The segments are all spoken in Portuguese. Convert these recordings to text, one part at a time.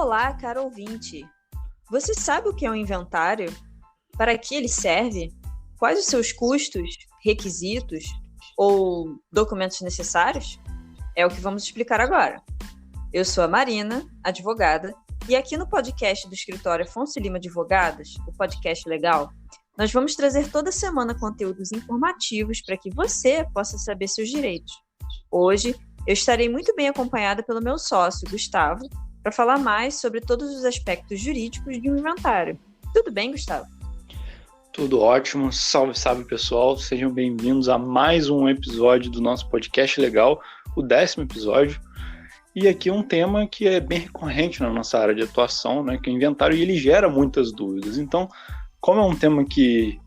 Olá, caro ouvinte! Você sabe o que é um inventário? Para que ele serve? Quais os seus custos, requisitos ou documentos necessários? É o que vamos explicar agora. Eu sou a Marina, advogada, e aqui no podcast do escritório Afonso Lima Advogados, o podcast legal, nós vamos trazer toda semana conteúdos informativos para que você possa saber seus direitos. Hoje, eu estarei muito bem acompanhada pelo meu sócio, Gustavo, para falar mais sobre todos os aspectos jurídicos de um inventário. Tudo bem, Gustavo? Tudo ótimo. Salve, salve, pessoal. Sejam bem-vindos a mais um episódio do nosso podcast legal, o 10º episódio. E aqui um tema que é bem recorrente na nossa área de atuação, né, que é o inventário, e ele gera muitas dúvidas. Então, como é um tema que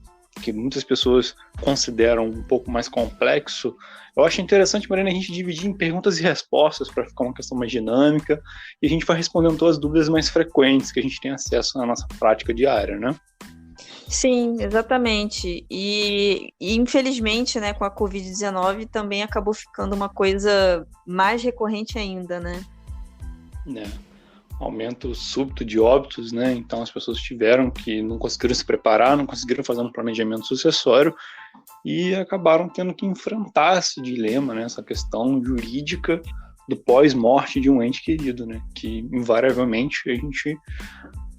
muitas pessoas consideram um pouco mais complexo, eu acho interessante, Marina, a gente dividir em perguntas e respostas para ficar uma questão mais dinâmica, e a gente vai respondendo todas as dúvidas mais frequentes que a gente tem acesso na nossa prática diária, né? Sim, exatamente. E infelizmente, né, com a Covid-19 também acabou ficando uma coisa mais recorrente ainda, né? Aumento súbito de óbitos, né? Então as pessoas não conseguiram se preparar, não conseguiram fazer um planejamento sucessório e acabaram tendo que enfrentar esse dilema, né? Essa questão jurídica do pós-morte de um ente querido, né? Que invariavelmente a gente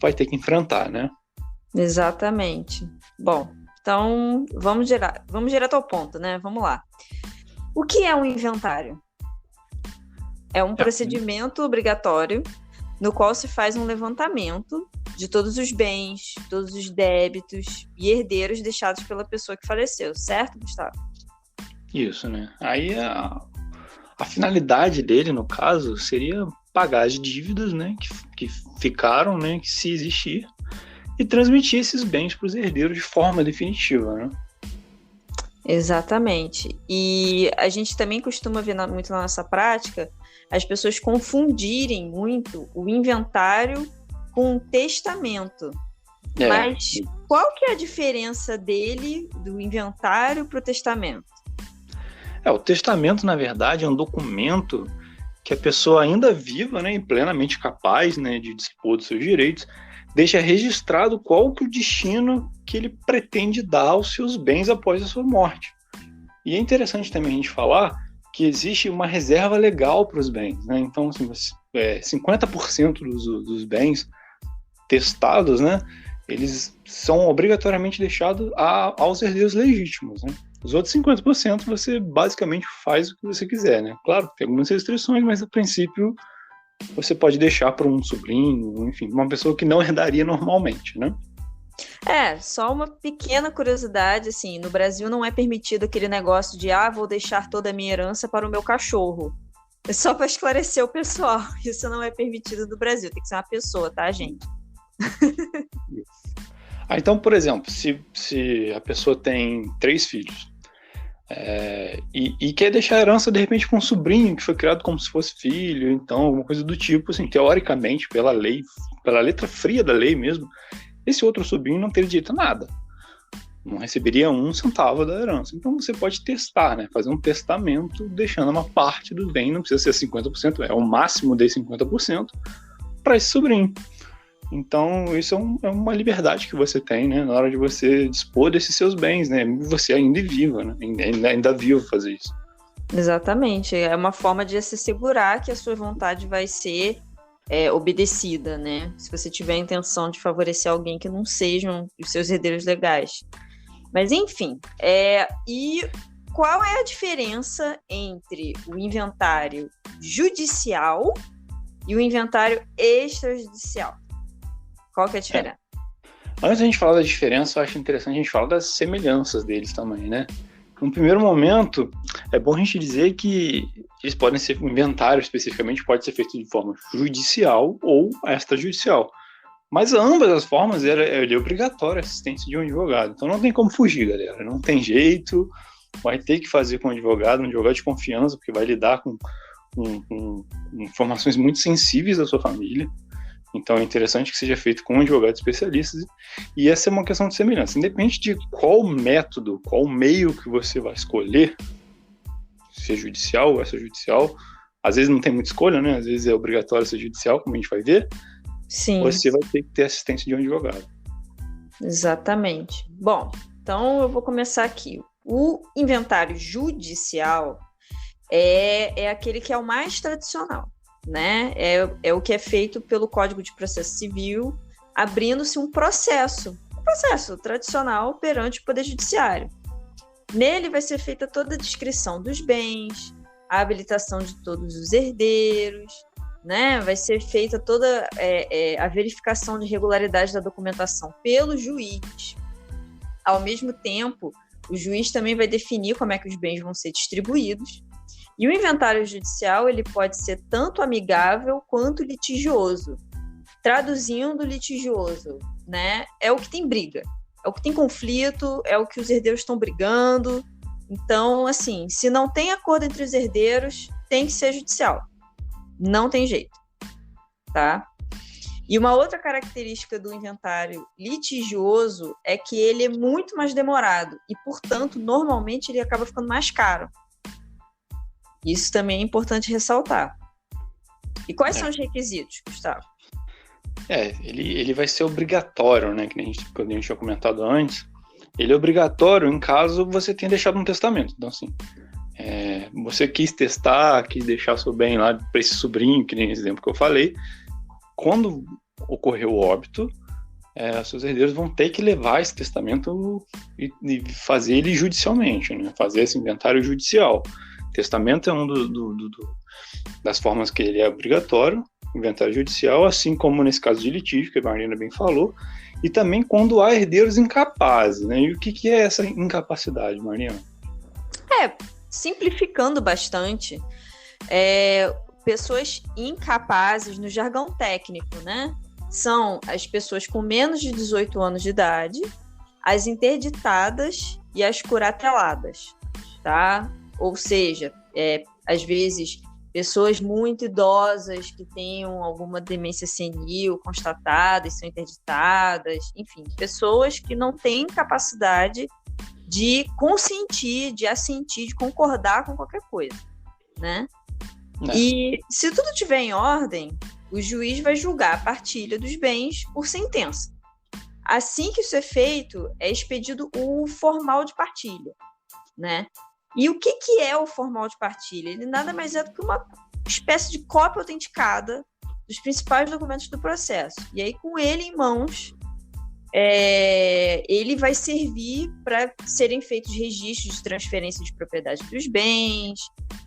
vai ter que enfrentar, né? Exatamente. Bom, então vamos direto ao ponto, né? Vamos lá. O que é um inventário? É um procedimento obrigatório no qual se faz um levantamento de todos os bens, todos os débitos e herdeiros deixados pela pessoa que faleceu, certo, Gustavo? Isso, né? Aí a finalidade dele, no caso, seria pagar as dívidas, né, que ficaram, né, que se existir, e transmitir esses bens para os herdeiros de forma definitiva, né? Exatamente. E a gente também costuma ver muito na nossa prática as pessoas confundirem muito o inventário com o testamento. Mas qual que é a diferença do inventário para o testamento? O testamento, na verdade, é um documento que a pessoa ainda viva, né, e plenamente capaz, né, de dispor dos seus direitos, deixa registrado qual que é o destino que ele pretende dar aos seus bens após a sua morte. E é interessante também a gente falar que existe uma reserva legal para os bens, né? Então, assim, 50% dos bens testados, né, eles são obrigatoriamente deixados aos herdeiros legítimos, né? Os outros 50% você basicamente faz o que você quiser, né? Claro, tem algumas restrições, mas a princípio você pode deixar para um sobrinho, enfim, uma pessoa que não herdaria normalmente, né? Só uma pequena curiosidade, assim, no Brasil não é permitido aquele negócio de, vou deixar toda a minha herança para o meu cachorro. É só para esclarecer o pessoal, isso não é permitido no Brasil, tem que ser uma pessoa, tá, gente? Então, por exemplo, se a pessoa tem 3 filhos, e quer deixar a herança, de repente, com um sobrinho que foi criado como se fosse filho, então, alguma coisa do tipo, assim, teoricamente, pela lei, pela letra fria da lei mesmo, esse outro sobrinho não teria direito a nada, não receberia 1 centavo da herança. Então você pode testar, né? Fazer um testamento deixando uma parte do bem, não precisa ser 50%, é o máximo de 50% para esse sobrinho. Então isso é uma liberdade que você tem, né, na hora de você dispor desses seus bens, né? Você ainda é viva, né? Ainda vivo fazer isso. Exatamente, é uma forma de se assegurar que a sua vontade vai ser obedecida, né? Se você tiver a intenção de favorecer alguém que não sejam os seus herdeiros legais. Mas, enfim, e qual é a diferença entre o inventário judicial e o inventário extrajudicial? Qual que é a diferença? Antes da gente falar da diferença, eu acho interessante a gente falar das semelhanças deles também, né? No primeiro momento, é bom a gente dizer que eles podem ser, o inventário especificamente pode ser feito de forma judicial ou extrajudicial. Mas ambas as formas é obrigatória a assistência de um advogado. Então não tem como fugir, galera. Não tem jeito, vai ter que fazer com um advogado de confiança, porque vai lidar com informações muito sensíveis da sua família. Então é interessante que seja feito com um advogado especialista, e essa é uma questão de semelhança. Independente de qual método, qual meio que você vai escolher, se é judicial ou extrajudicial, às vezes não tem muita escolha, né? Às vezes é obrigatório ser judicial, como a gente vai ver, Sim, você vai ter que ter assistência de um advogado. exatamente. Bom, então eu vou começar aqui. O inventário judicial é aquele que é o mais tradicional, né? É o que é feito pelo Código de Processo Civil, abrindo-se um processo tradicional perante o Poder Judiciário. Nele vai ser feita toda a descrição dos bens, a habilitação de todos os herdeiros, né? Vai ser feita toda a verificação de regularidade da documentação pelo juiz. Ao mesmo tempo, o juiz também vai definir como é que os bens vão ser distribuídos. E o inventário judicial ele pode ser tanto amigável quanto litigioso. Traduzindo, litigioso, né? É o que tem briga, é o que tem conflito, é o que os herdeiros estão brigando. Então, assim, se não tem acordo entre os herdeiros, tem que ser judicial. Não tem jeito, tá? E uma outra característica do inventário litigioso é que ele é muito mais demorado e, portanto, normalmente ele acaba ficando mais caro. Isso também é importante ressaltar. E quais são os requisitos, Gustavo? Ele vai ser obrigatório, né? Que a gente tinha comentado antes. Ele é obrigatório em caso você tenha deixado um testamento. Então, assim, você quis deixar seu bem lá para esse sobrinho, que nem esse exemplo que eu falei. Quando ocorreu o óbito, seus herdeiros vão ter que levar esse testamento e fazer ele judicialmente, né? Fazer esse inventário judicial. Testamento é das formas que ele é obrigatório, inventário judicial, assim como nesse caso de litígio, que a Marlena bem falou, e também quando há herdeiros incapazes, né? E o que é essa incapacidade, Marlena? Simplificando bastante, pessoas incapazes no jargão técnico, né? São as pessoas com menos de 18 anos de idade, as interditadas e as curateladas, tá? Ou seja, às vezes, pessoas muito idosas que tenham alguma demência senil constatada e são interditadas, enfim, pessoas que não têm capacidade de consentir, de assentir, de concordar com qualquer coisa, né? E se tudo estiver em ordem, o juiz vai julgar a partilha dos bens por sentença. Assim que isso é feito, é expedido o formal de partilha, né? E o que é o formal de partilha? Ele nada mais é do que uma espécie de cópia autenticada dos principais documentos do processo. E aí, com ele em mãos, ele vai servir para serem feitos registros de transferência de propriedade dos bens,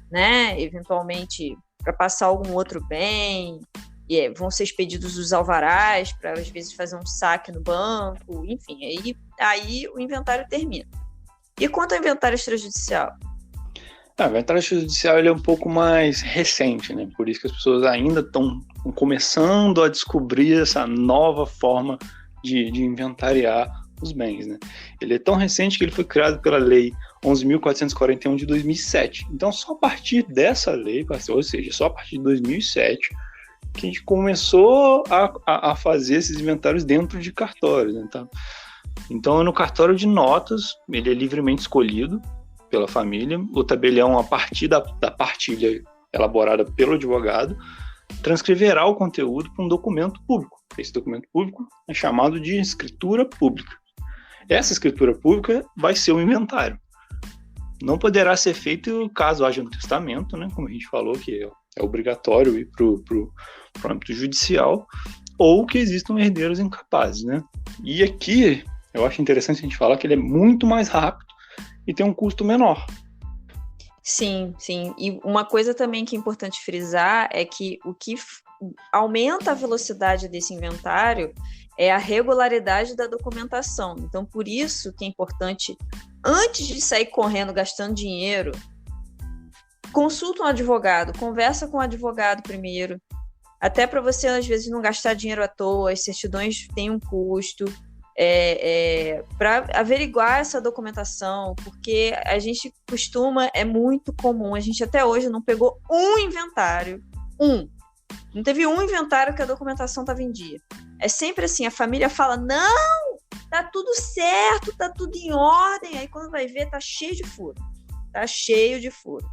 né? Eventualmente, para passar algum outro bem. Vão ser expedidos os alvarás para, às vezes, fazer um saque no banco. Enfim, aí o inventário termina. E quanto ao inventário extrajudicial? O inventário extrajudicial ele é um pouco mais recente, né? Por isso que as pessoas ainda estão começando a descobrir essa nova forma de inventariar os bens, né? Ele é tão recente que ele foi criado pela Lei 11.441 de 2007. Então, só a partir dessa lei, ou seja, só a partir de 2007, que a gente começou a fazer esses inventários dentro de cartórios, né? Então, no cartório de notas, ele é livremente escolhido pela família. O tabelião, a partir da partilha elaborada pelo advogado, transcreverá o conteúdo para um documento público. Esse documento público é chamado de escritura pública. Essa escritura pública vai ser o inventário. Não poderá ser feito caso haja um testamento, né? Como a gente falou, que é obrigatório ir para o âmbito judicial, ou que existam herdeiros incapazes, né? E aqui eu acho interessante a gente falar que ele é muito mais rápido e tem um custo menor. Sim, sim. E uma coisa também que é importante frisar é que o que aumenta a velocidade desse inventário é a regularidade da documentação. Então, por isso que é importante, antes de sair correndo, gastando dinheiro, consulta um advogado, conversa com o advogado primeiro, até para você, às vezes, não gastar dinheiro à toa. As certidões têm um custo, para averiguar essa documentação, porque a gente é muito comum, a gente até hoje não pegou um inventário, não teve um inventário que a documentação estava em dia. É sempre assim, a família fala, não, tá tudo certo, tá tudo em ordem, aí quando vai ver, tá cheio de furo.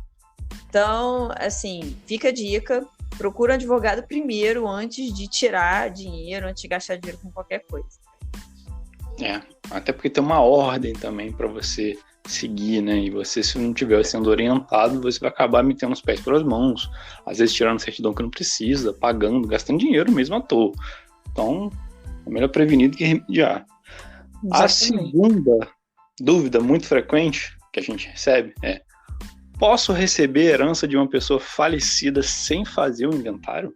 Então, assim, fica a dica, procura um advogado primeiro, antes de tirar dinheiro, antes de gastar dinheiro com qualquer coisa. Até porque tem uma ordem também para você seguir, né? E você, se não estiver sendo orientado, você vai acabar metendo os pés pelas mãos, às vezes tirando certidão que não precisa, pagando, gastando dinheiro mesmo à toa. Então, é melhor prevenir do que remediar. Exatamente. A segunda dúvida muito frequente que a gente recebe é: posso receber herança de uma pessoa falecida sem fazer o inventário?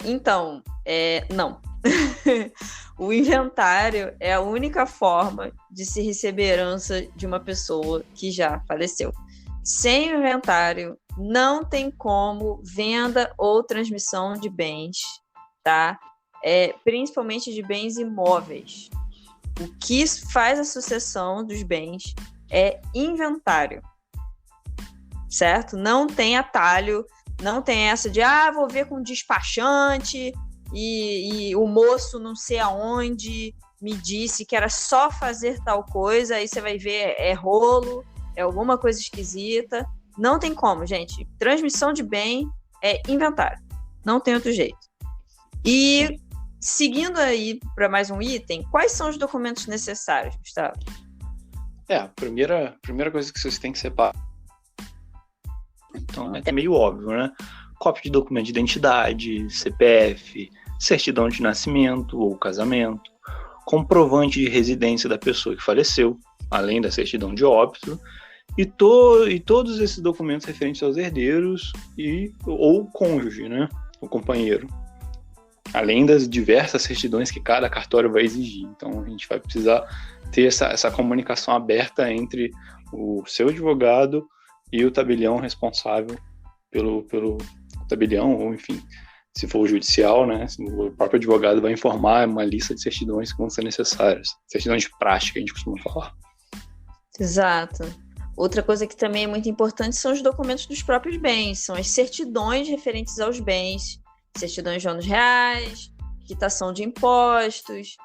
Então, não. O inventário é a única forma de se receber herança de uma pessoa que já faleceu. Sem o inventário, não tem como venda ou transmissão de bens, tá? Principalmente de bens imóveis. O que faz a sucessão dos bens é inventário, certo? Não tem atalho, não tem essa de, vou ver com o despachante e o moço não sei aonde me disse que era só fazer tal coisa, aí você vai ver, é rolo, é alguma coisa esquisita. Não tem como, gente. Transmissão de bem é inventário. Não tem outro jeito. E, seguindo aí para mais um item, quais são os documentos necessários, Gustavo? A primeira coisa que vocês têm que separar, então, é meio óbvio, né? Cópia de documento de identidade, CPF, certidão de nascimento ou casamento, comprovante de residência da pessoa que faleceu, além da certidão de óbito, e todos esses documentos referentes aos herdeiros ou cônjuge, né? O companheiro. Além das diversas certidões que cada cartório vai exigir. Então, a gente vai precisar ter essa comunicação aberta entre o seu advogado e o tabelião responsável pelo tabelião, ou enfim, se for o judicial, né, o próprio advogado vai informar uma lista de certidões que vão ser necessárias. Certidões de prática, a gente costuma falar. Exato. Outra coisa que também é muito importante são os documentos dos próprios bens, são as certidões referentes aos bens, certidões de ônus reais, quitação de impostos,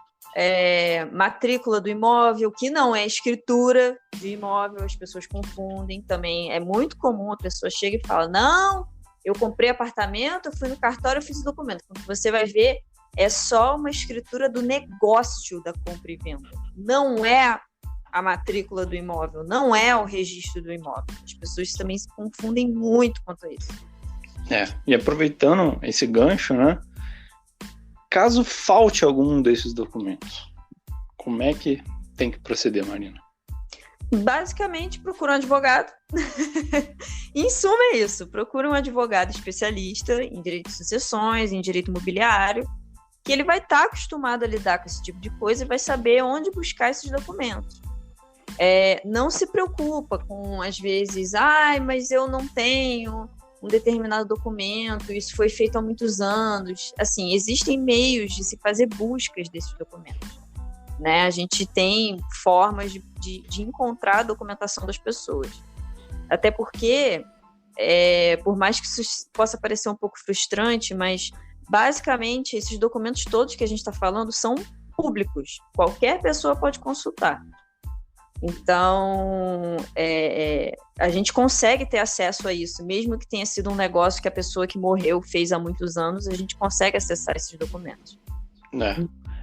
matrícula do imóvel, que não é escritura de imóvel, as pessoas confundem também. É muito comum a pessoa chega e fala, não, eu comprei apartamento, eu fui no cartório, eu fiz o documento. Quando você vai ver, é só uma escritura do negócio da compra e venda. Não é a matrícula do imóvel, não é o registro do imóvel. As pessoas também se confundem muito quanto a isso. E aproveitando esse gancho, né? Caso falte algum desses documentos, como é que tem que proceder, Marina? Basicamente, procura um advogado. Em suma, é isso. Procura um advogado especialista em direito de sucessões, em direito imobiliário, que ele vai estar acostumado a lidar com esse tipo de coisa e vai saber onde buscar esses documentos. Não se preocupa com, às vezes, mas eu não tenho um determinado documento, isso foi feito há muitos anos. Assim, existem meios de se fazer buscas desses documentos, né? A gente tem formas de encontrar a documentação das pessoas. Até porque, por mais que isso possa parecer um pouco frustrante, mas basicamente esses documentos todos que a gente está falando são públicos. Qualquer pessoa pode consultar. Então, a gente consegue ter acesso a isso, mesmo que tenha sido um negócio que a pessoa que morreu fez há muitos anos, a gente consegue acessar esses documentos.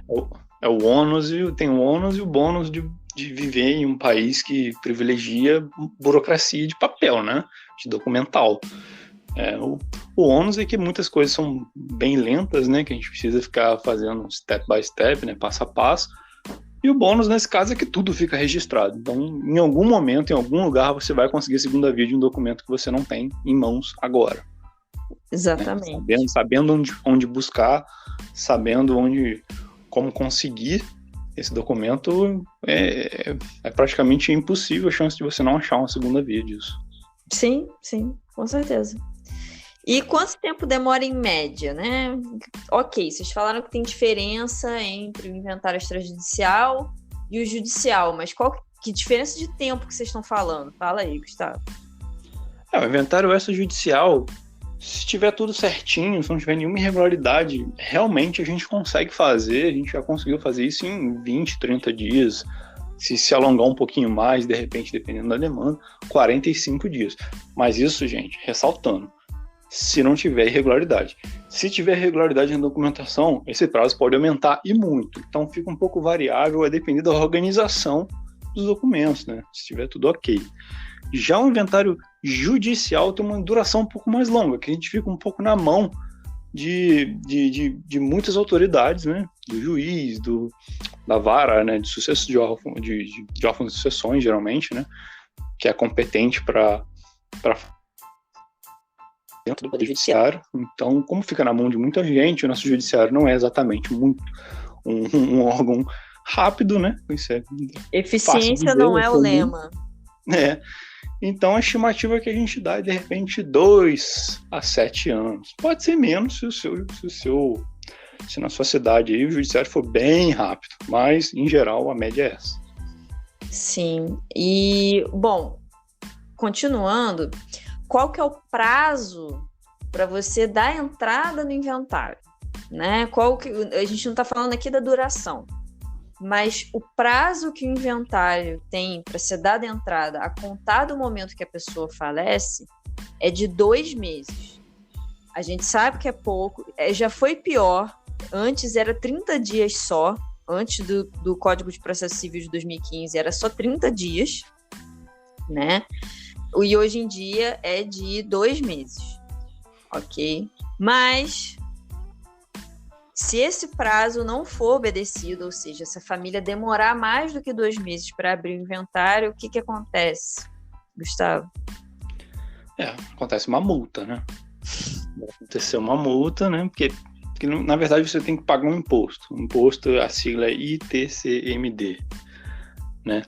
O ônus, tem o ônus e o bônus de viver em um país que privilegia burocracia de papel, né? De documental. O ônus é que muitas coisas são bem lentas, né? Que a gente precisa ficar fazendo step by step, né? Passo a passo. E o bônus, nesse caso, é que tudo fica registrado. Então, em algum momento, em algum lugar, você vai conseguir a segunda via de um documento que você não tem em mãos agora. Exatamente. Sabendo onde buscar, sabendo como conseguir esse documento, é praticamente impossível a chance de você não achar uma segunda via disso. Sim, com certeza. E quanto tempo demora em média, né? Ok, vocês falaram que tem diferença entre o inventário extrajudicial e o judicial, mas que diferença de tempo que vocês estão falando? Fala aí, Gustavo. O inventário extrajudicial, se tiver tudo certinho, se não tiver nenhuma irregularidade, realmente a gente consegue fazer, a gente já conseguiu fazer isso em 20, 30 dias, se alongar um pouquinho mais, de repente, dependendo da demanda, 45 dias. Mas isso, gente, ressaltando, se não tiver irregularidade. Se tiver irregularidade na documentação, esse prazo pode aumentar e muito. Então fica um pouco variável, a depender da organização dos documentos, né? Se tiver tudo ok. Já o inventário judicial tem uma duração um pouco mais longa, que a gente fica um pouco na mão de muitas autoridades, né? Do juiz, da vara, né? De órfãos de sucessões, geralmente, né? Que é competente para dentro do Poder Judiciário. Então, como fica na mão de muita gente, o nosso judiciário não é exatamente um órgão rápido, né? Isso é eficiência não é o lema. Então, a estimativa que a gente dá é, de repente, 2 a 7 anos. Pode ser menos se na sua cidade aí, o judiciário for bem rápido, mas, em geral, a média é essa. Sim. E, bom, continuando, qual que é o prazo para você dar entrada no inventário? Né? A gente não está falando aqui da duração, mas o prazo que o inventário tem para ser dado entrada a contar do momento que a pessoa falece é de 2 meses. A gente sabe que é pouco, já foi pior, antes era 30 dias só, antes do Código de Processo Civil de 2015 era só 30 dias, né? E hoje em dia é de 2 meses, ok? Mas, se esse prazo não for obedecido, ou seja, se a família demorar mais do que 2 meses para abrir o inventário, o que acontece, Gustavo? Acontece uma multa, né? Vai acontecer uma multa, né? Porque na verdade você tem que pagar um imposto. O imposto, a sigla é ITCMD, né?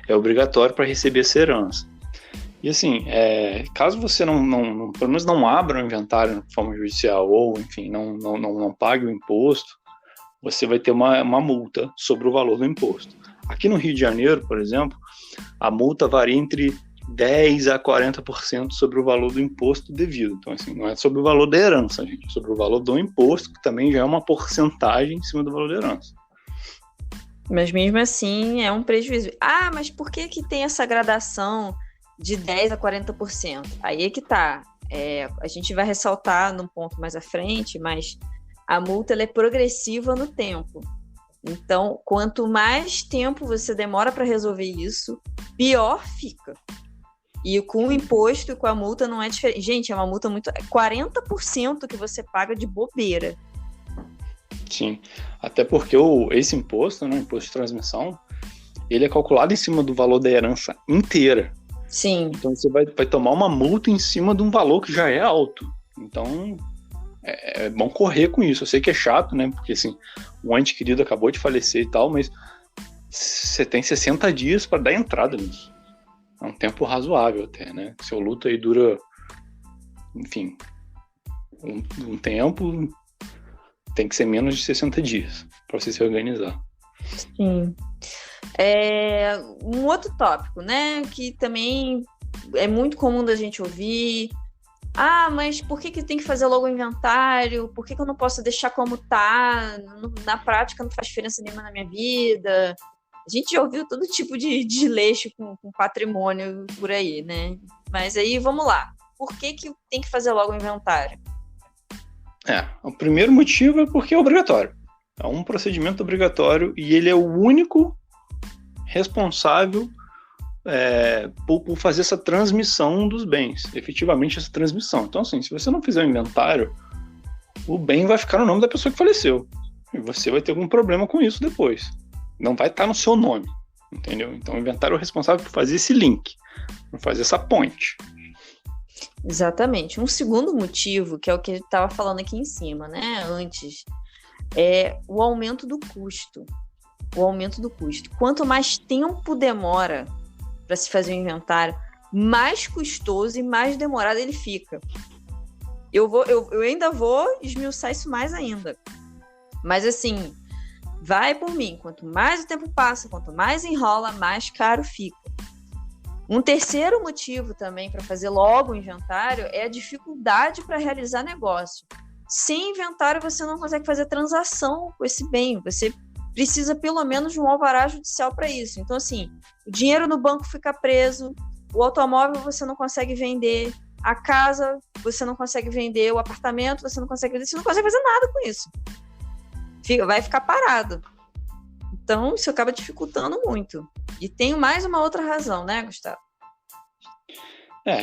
É obrigatório para receber essa herança. E assim, caso você não pelo menos não abra o inventário de forma judicial ou, enfim, não pague o imposto, você vai ter uma multa sobre o valor do imposto. Aqui no Rio de Janeiro, por exemplo, a multa varia entre 10% a 40% sobre o valor do imposto devido. Então, assim, não é sobre o valor da herança, gente, é sobre o valor do imposto, que também já é uma porcentagem em cima do valor da herança. Mas mesmo assim é um prejuízo. Mas por que tem essa gradação de 10% a 40%? Aí é que tá. A gente vai ressaltar num ponto mais à frente, mas a multa ela é progressiva no tempo. Então, quanto mais tempo você demora para resolver isso, pior fica. E com o imposto e com a multa não é diferente. Gente, é uma multa muito... 40% que você paga de bobeira. Sim, até porque esse imposto, né, imposto de transmissão, ele é calculado em cima do valor da herança inteira. Sim. Então você vai tomar uma multa em cima de um valor que já é alto. Então é bom correr com isso. Eu sei que é chato, né? Porque assim, um ente querido acabou de falecer e tal, mas você tem 60 dias para dar entrada nisso. É um tempo razoável até, né? Seu luto aí dura, enfim, um tempo, tem que ser menos de 60 dias para você se organizar. Sim. Um outro tópico, né, que também é muito comum da gente ouvir: mas por que tem que fazer logo o inventário? Por que eu não posso deixar como tá? Na prática não faz diferença nenhuma na minha vida. A gente já ouviu todo tipo de leixo com patrimônio por aí, né? Mas aí, vamos lá. Por que tem que fazer logo o inventário? O primeiro motivo é porque é obrigatório. É um procedimento obrigatório e ele é o único responsável por fazer essa transmissão dos bens, efetivamente essa transmissão. Então, assim, se você não fizer o inventário, o bem vai ficar no nome da pessoa que faleceu. E você vai ter algum problema com isso depois. Não vai estar no seu nome, entendeu? Então, o inventário é o responsável por fazer esse link, por fazer essa ponte. Exatamente. Um segundo motivo, que é o que a gente estava falando aqui em cima, né, antes, é o aumento do custo. Quanto mais tempo demora para se fazer o inventário, mais custoso e mais demorado ele fica. Eu ainda vou esmiuçar isso mais ainda. Mas assim, vai por mim. Quanto mais o tempo passa, quanto mais enrola, mais caro fica. Um terceiro motivo também para fazer logo o inventário é a dificuldade para realizar negócio. Sem inventário você não consegue fazer transação com esse bem. Você precisa pelo menos de um alvará judicial para isso. Então, assim, o dinheiro no banco fica preso, o automóvel você não consegue vender, a casa você não consegue vender, o apartamento você não consegue vender, você não consegue fazer nada com isso. Vai ficar parado. Então, isso acaba dificultando muito. E tem mais uma outra razão, né, Gustavo?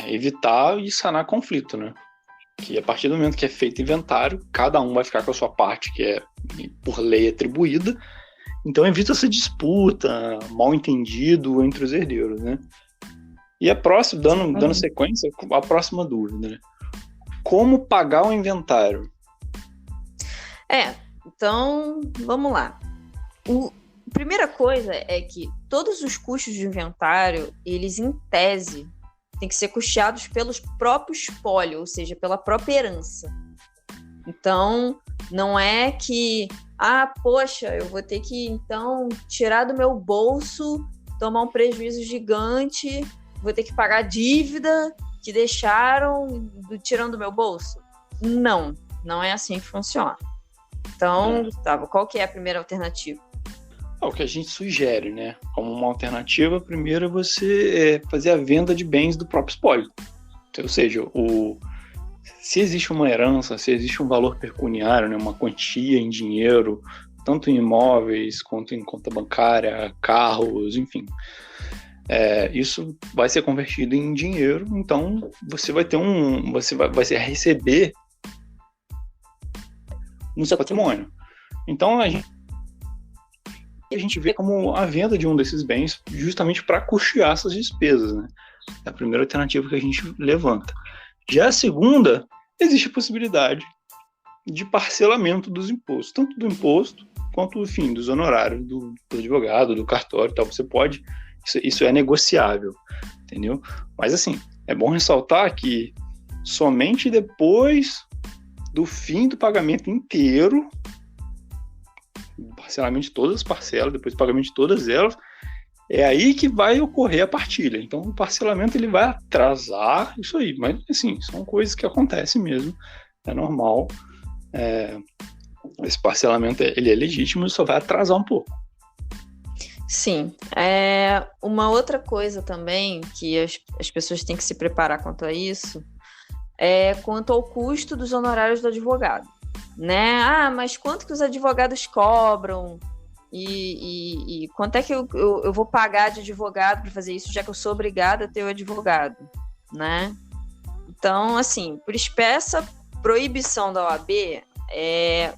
Evitar e sanar conflito, né? Que a partir do momento que é feito inventário, cada um vai ficar com a sua parte, que é, por lei, atribuída. Então, evita essa disputa, mal entendido entre os herdeiros, né? E a próxima, dando sequência, a próxima dúvida, né? Como pagar o inventário? Então, vamos lá. A primeira coisa é que todos os custos de inventário, eles, em tese, têm que ser custeados pelos próprios espólio, ou seja, pela própria herança. Então, não é que, poxa, eu vou ter que, então, tirar do meu bolso, tomar um prejuízo gigante, vou ter que pagar a dívida que deixaram tirando do meu bolso. Não é assim que funciona. Então, Gustavo, qual que é a primeira alternativa? O que a gente sugere, né? Como uma alternativa, primeiro é você fazer a venda de bens do próprio espólio. Ou seja, se existe uma herança, se existe um valor pecuniário, né, uma quantia em dinheiro, tanto em imóveis quanto em conta bancária, carros, enfim, isso vai ser convertido em dinheiro. Então você vai ter você vai receber no seu patrimônio. Então a gente vê como a venda de um desses bens justamente para custear essas despesas, né? É a primeira alternativa que a gente levanta. Já a segunda, existe a possibilidade de parcelamento dos impostos, tanto do imposto quanto, enfim, dos honorários do advogado, do cartório e tal. Você pode, isso é negociável, entendeu? Mas, assim, é bom ressaltar que somente depois do fim do pagamento inteiro, parcelamento de todas as parcelas, depois do pagamento de todas elas, é aí que vai ocorrer a partilha. Então, o parcelamento ele vai atrasar isso aí. Mas, assim, são coisas que acontecem mesmo. É normal. Esse parcelamento ele é legítimo e só vai atrasar um pouco. Sim. Uma outra coisa também que as pessoas têm que se preparar quanto a isso é quanto ao custo dos honorários do advogado. Né? Mas quanto que os advogados cobram? E quanto é que eu vou pagar de advogado para fazer isso, já que eu sou obrigada a ter o advogado, né? Então, assim, por expressa proibição da OAB,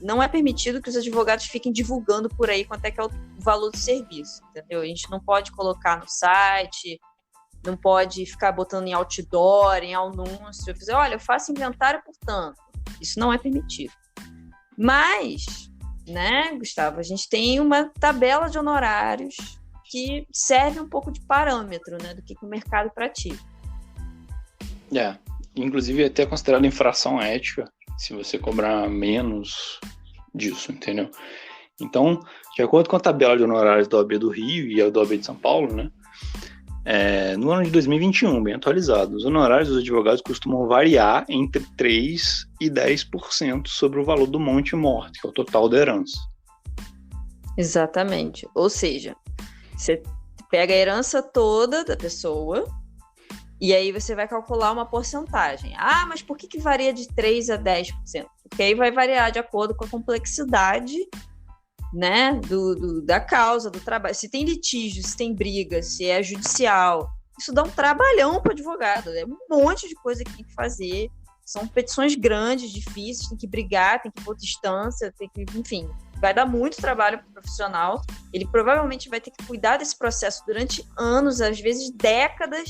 não é permitido que os advogados fiquem divulgando por aí quanto é que é o valor do serviço, entendeu? A gente não pode colocar no site, não pode ficar botando em outdoor, em anúncio, dizer, olha, eu faço inventário por tanto. Isso não é permitido. Mas, né, Gustavo, a gente tem uma tabela de honorários que serve um pouco de parâmetro, né, do que o mercado pratica. Inclusive até considerado infração ética se você cobrar menos disso, entendeu? Então, de acordo com a tabela de honorários da OAB do Rio e a da OAB de São Paulo, né, no ano de 2021, bem atualizado, os honorários dos advogados costumam variar entre 3% e 10% sobre o valor do monte morte, que é o total da herança. Exatamente. Ou seja, você pega a herança toda da pessoa e aí você vai calcular uma porcentagem. Mas por que varia de 3% a 10%? Porque aí vai variar de acordo com a complexidade, né, da causa, do trabalho. Se tem litígio, se tem briga, se é judicial, isso dá um trabalhão para o advogado. É um monte de coisa que tem que fazer. São petições grandes, difíceis, tem que brigar, tem que ir para outra instância, enfim, vai dar muito trabalho para o profissional. Ele provavelmente vai ter que cuidar desse processo durante anos, às vezes décadas.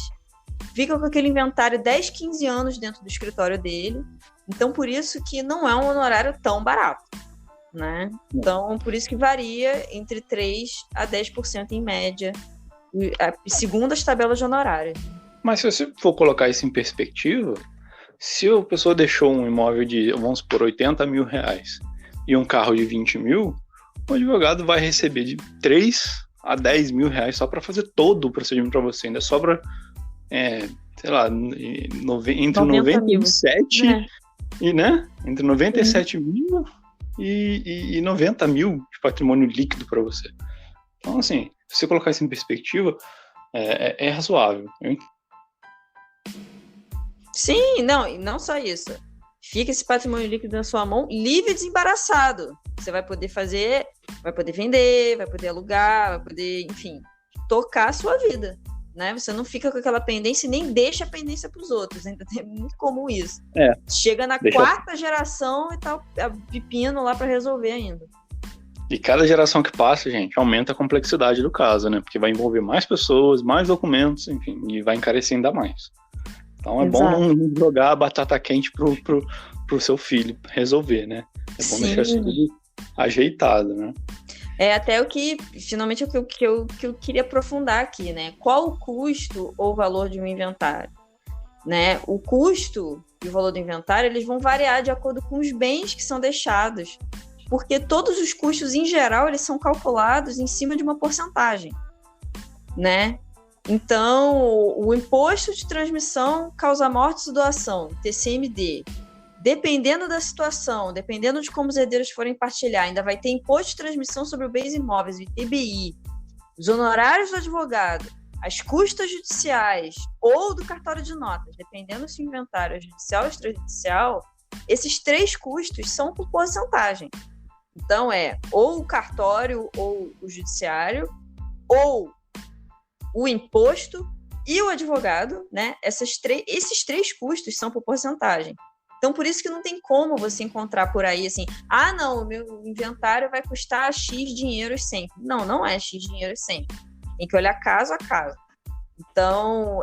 Fica com aquele inventário 10, 15 anos dentro do escritório dele. Então, por isso que não é um honorário tão barato, né? Então, por isso que varia entre 3% a 10% em média, segundo as tabelas de honorários. Mas se você for colocar isso em perspectiva, se a pessoa deixou um imóvel de, vamos supor, 80 mil reais e um carro de 20 mil, o advogado vai receber de 3 a 10 mil reais só para fazer todo o procedimento para você. Ainda sobra, sei lá, entre 97 e, né? Entre 97 mil e 90 mil de patrimônio líquido para você. Então, assim, se você colocar isso em perspectiva, é razoável. Sim, não, e não só isso. Fica esse patrimônio líquido na sua mão, livre e desembaraçado. Você vai poder fazer, vai poder vender, vai poder alugar, vai poder, enfim, tocar a sua vida, né? Você não fica com aquela pendência e nem deixa a pendência para os outros. Ainda é muito comum isso. Chega na quarta geração e tá o pepino lá para resolver ainda. E cada geração que passa, gente, aumenta a complexidade do caso, né? Porque vai envolver mais pessoas, mais documentos, enfim, e vai encarecer ainda mais. Então é bom não jogar a batata quente pro seu filho resolver, né? É bom deixar isso tudo ajeitado, né? Até finalmente, o que eu queria aprofundar aqui, né? Qual o custo ou valor de um inventário? Né? O custo e o valor do inventário, eles vão variar de acordo com os bens que são deixados, porque todos os custos, em geral, eles são calculados em cima de uma porcentagem, né? Então, o imposto de transmissão, causa-mortes e doação, TCMD, dependendo da situação, dependendo de como os herdeiros forem partilhar, ainda vai ter imposto de transmissão sobre bens imóveis, o ITBI, os honorários do advogado, as custas judiciais ou do cartório de notas, dependendo se o inventário é judicial ou extrajudicial, esses 3 custos são por porcentagem. Então, ou o cartório ou o judiciário, ou o imposto e o advogado, né? Esses 3 custos são por porcentagem. Então, por isso que não tem como você encontrar por aí assim, não, o meu inventário vai custar X dinheiros sempre. Não, não é X dinheiros sempre. Tem que olhar caso a caso. Então,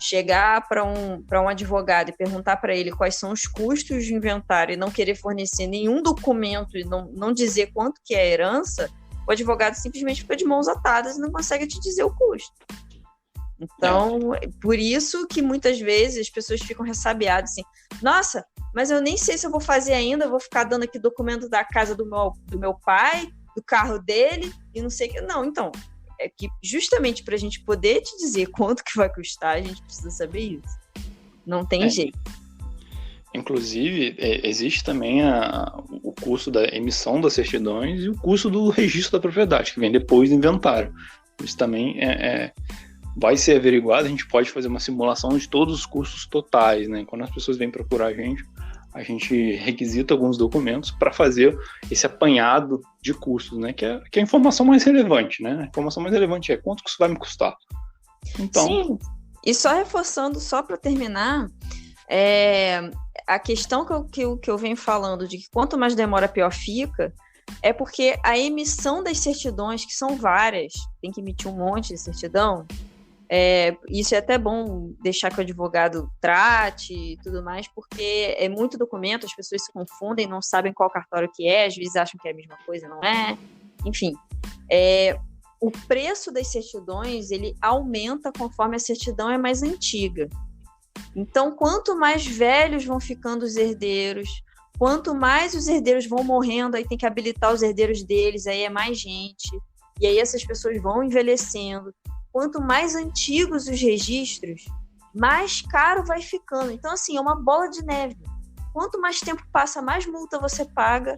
chegar para um advogado e perguntar para ele quais são os custos de inventário e não querer fornecer nenhum documento e não dizer quanto que é a herança, o advogado simplesmente fica de mãos atadas e não consegue te dizer o custo. Então, por isso que muitas vezes as pessoas ficam ressabiadas assim, nossa, mas eu nem sei se eu vou fazer ainda, eu vou ficar dando aqui documento da casa do meu pai, do carro dele, e não sei o que. Não, então, é que justamente para a gente poder te dizer quanto que vai custar, a gente precisa saber isso. Não tem jeito. Inclusive, existe também o custo da emissão das certidões e o custo do registro da propriedade, que vem depois do inventário. Isso também vai ser averiguado, a gente pode fazer uma simulação de todos os custos totais, né? Quando as pessoas vêm procurar a gente requisita alguns documentos para fazer esse apanhado de custos, né? Que é a informação mais relevante, né? A informação mais relevante é quanto que isso vai me custar. Então... Sim, e só reforçando, só para terminar, a questão que eu venho falando de que quanto mais demora, pior fica, é porque a emissão das certidões, que são várias, tem que emitir um monte de certidão, isso é até bom deixar que o advogado trate e tudo mais, porque é muito documento, as pessoas se confundem, não sabem qual cartório que às vezes acham que é a mesma coisa, não é? Enfim, o preço das certidões, ele aumenta conforme a certidão é mais antiga. Então, quanto mais velhos vão ficando os herdeiros, quanto mais os herdeiros vão morrendo, aí tem que habilitar os herdeiros deles, aí é mais gente, e aí essas pessoas vão envelhecendo. Quanto mais antigos os registros, mais caro vai ficando. Então, assim, é uma bola de neve. Quanto mais tempo passa, mais multa você paga,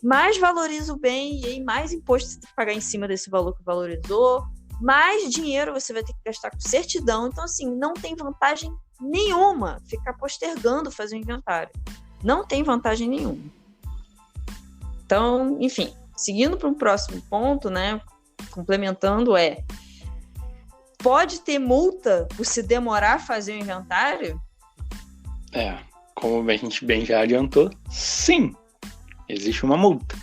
mais valoriza o bem, e aí mais imposto você tem que pagar em cima desse valor que valorizou, mais dinheiro você vai ter que gastar com certidão. Então, assim, não tem vantagem nenhuma ficar postergando fazer o inventário. Não tem vantagem nenhuma. Então, enfim, seguindo para um próximo ponto, né, complementando, pode ter multa por se demorar a fazer o inventário? Como a gente bem já adiantou, sim, existe uma multa.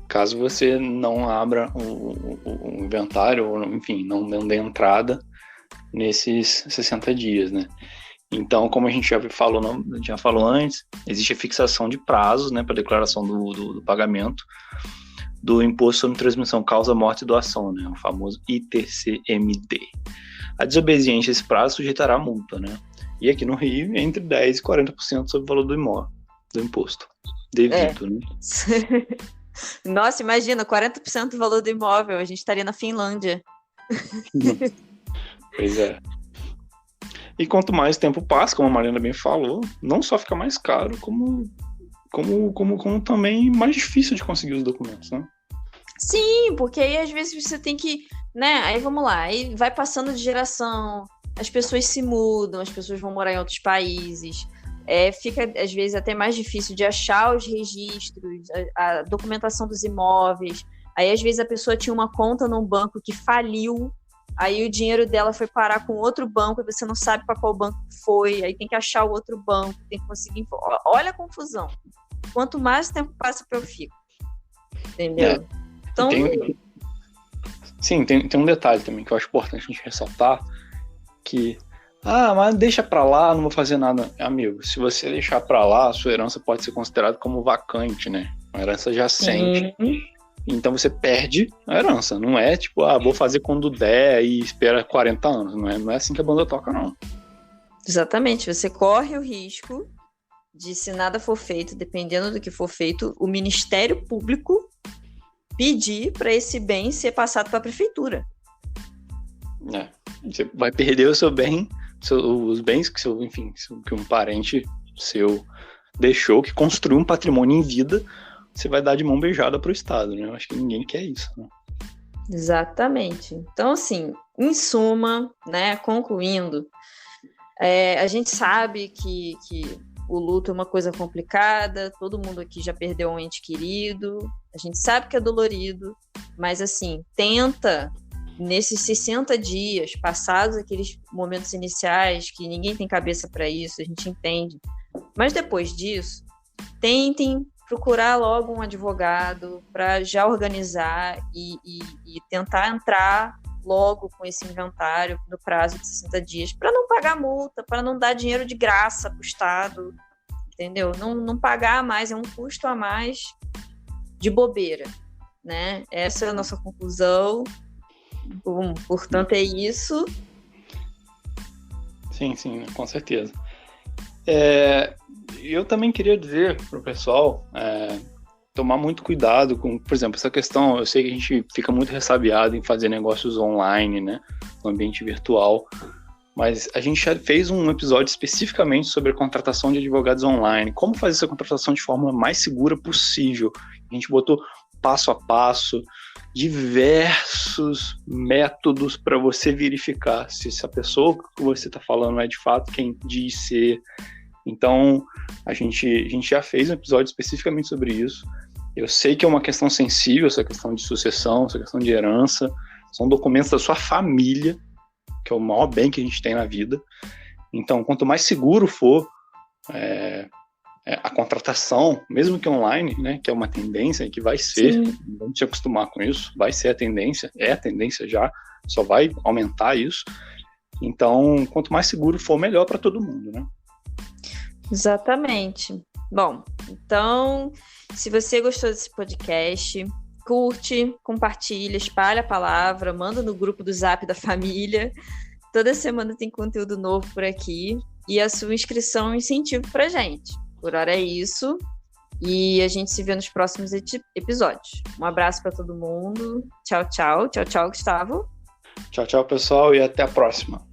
Caso você não abra o inventário, ou enfim, não dê entrada nesses 60 dias, né? Então, como a gente já falou antes, existe a fixação de prazos, né, para declaração do pagamento do Imposto sobre Transmissão, Causa, Morte e Doação, né, o famoso ITCMD. A desobediência a esse prazo sujeitará a multa, né? E aqui no Rio, entre 10% e 40% sobre o valor do imóvel, do imposto devido, né? Nossa, imagina, 40% do valor do imóvel, a gente estaria na Finlândia. Pois é. E quanto mais tempo passa, como a Mariana bem falou, não só fica mais caro, como também mais difícil de conseguir os documentos, né? Sim, porque aí às vezes você tem que, né, aí vamos lá, aí vai passando de geração, as pessoas se mudam, as pessoas vão morar em outros países, fica às vezes até mais difícil de achar os registros, a documentação dos imóveis. Aí às vezes a pessoa tinha uma conta num banco que faliu, aí o dinheiro dela foi parar com outro banco e você não sabe para qual banco foi, aí tem que achar o outro banco, tem que conseguir... Olha a confusão. Quanto mais tempo passa, pior fica. Entendeu? Então... Sim, tem um detalhe também que eu acho importante a gente ressaltar, que, mas deixa pra lá, não vou fazer nada. Amigo, se você deixar pra lá, a sua herança pode ser considerada como vacante, né? Uma herança jacente. Então você perde a herança. Não é tipo, vou fazer quando der e espera 40 anos. Não é assim que a banda toca, não. Exatamente. Você corre o risco de, se nada for feito, dependendo do que for feito, o Ministério Público pedir para esse bem ser passado para a prefeitura. Você vai perder o seu bem, os bens que que um parente seu deixou, que construiu um patrimônio em vida, você vai dar de mão beijada pro Estado, né? Eu acho que ninguém quer isso, né? Exatamente. Então, assim, em suma, né, concluindo, a gente sabe que o luto é uma coisa complicada, todo mundo aqui já perdeu um ente querido, a gente sabe que é dolorido, mas, assim, tenta, nesses 60 dias, passados aqueles momentos iniciais, que ninguém tem cabeça para isso, a gente entende, mas depois disso, tentem procurar logo um advogado para já organizar e tentar entrar logo com esse inventário no prazo de 60 dias, para não pagar multa, para não dar dinheiro de graça para o Estado, entendeu? Não pagar mais, é um custo a mais de bobeira, né? Essa é a nossa conclusão. Portanto, é isso. Sim, com certeza. Eu também queria dizer para o pessoal tomar muito cuidado com, por exemplo, essa questão. Eu sei que a gente fica muito ressabiado em fazer negócios online, né, no ambiente virtual, mas a gente já fez um episódio especificamente sobre a contratação de advogados online, como fazer essa contratação de forma mais segura possível. A gente botou passo a passo, diversos métodos para você verificar se essa pessoa que você está falando é de fato quem diz ser. Então, a gente já fez um episódio especificamente sobre isso. Eu sei que é uma questão sensível, essa questão de sucessão, essa questão de herança. São documentos da sua família, que é o maior bem que a gente tem na vida. Então, quanto mais seguro for a contratação, mesmo que online, né, que é uma tendência que vai ser, vamos se acostumar com isso, vai ser a tendência já, só vai aumentar isso. Então, quanto mais seguro for, melhor para todo mundo, né? Exatamente. Bom, então, se você gostou desse podcast, curte, compartilha, espalha a palavra, manda no grupo do Zap da família. Toda semana tem conteúdo novo por aqui e a sua inscrição é um incentivo pra gente. Por hora é isso e a gente se vê nos próximos episódios. Um abraço para todo mundo. Tchau, tchau. Tchau, tchau, Gustavo. Tchau, tchau, pessoal, e até a próxima.